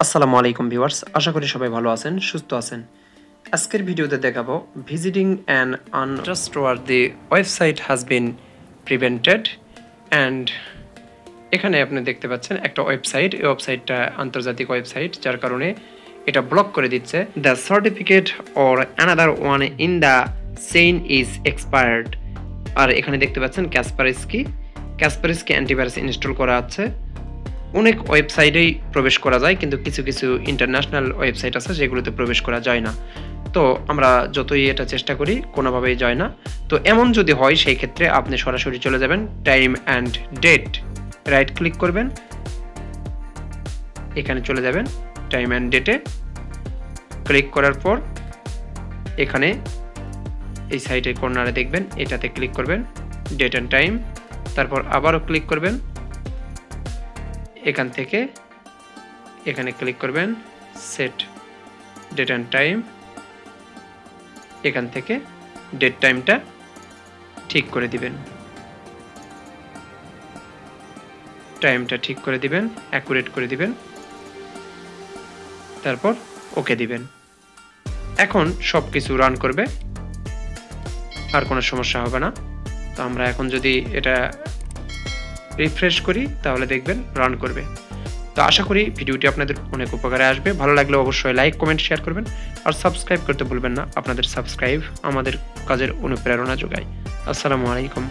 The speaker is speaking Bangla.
আসসালামু আলাইকুম ভিউয়ার্স, আশা করি সবাই ভালো আছেন, সুস্থ আছেন। আজকের ভিডিওতে দেখাবো visiting an untrustworthy website has been prevented and এখানে আপনি দেখতে পাচ্ছেন একটা ওয়েবসাইট। এই ওয়েবসাইটটা আন্তর্জাতিক ওয়েবসাইট, যার কারণে এটা ব্লক করে দিচ্ছে। The certificate or another one in the chain is expired. আর এখানে দেখতে পাচ্ছেন ক্যাসপারস্কি অ্যান্টিভাইরাস ইনস্টল করা আছে। অনেক ওয়েবসাইটেই প্রবেশ করা যায়, কিন্তু কিছু কিছু ইন্টারন্যাশনাল ওয়েবসাইট আছে যেগুলোতে প্রবেশ করা যায় না। তো আমরা যতই এটা চেষ্টা করি কোনোভাবেই যায় না। তো এমন যদি হয় সেই ক্ষেত্রে আপনি সরাসরি চলে যাবেন time and date, right click করবেন, এখানে চলে যাবেন টাইম অ্যান্ড ডেটে। ক্লিক করার পর এখানে এই সাইটের কর্নারে দেখবেন, এটাতে ক্লিক করবেন ডেট অ্যান্ড টাইম, তারপর আবারও ক্লিক করবেন, এখান থেকে এখানে ক্লিক করবেন সেট ডেট অ্যান্ড টাইম। এখান থেকে ডেট টাইমটা ঠিক করে দিবেন, টাইমটা ঠিক করে দিবেন, অ্যাকুরেট করে দিবেন, তারপর ওকে দিবেন। এখন সব কিছু রান করবে, আর কোনো সমস্যা হবে না। তো আমরা এখন যদি এটা রিফ্রেশ করি তাহলে দেখবেন রান করবে। তো আশা করি ভিডিওটি আপনাদের অনেক উপকারে আসবে। ভালো লাগলে অবশ্যই লাইক, কমেন্ট, শেয়ার করবেন আর সাবস্ক্রাইব করতে ভুলবেন না। আপনাদের সাবস্ক্রাইব আমাদের কাজের অনুপ্রেরণা যোগায়। আসসালামু আলাইকুম।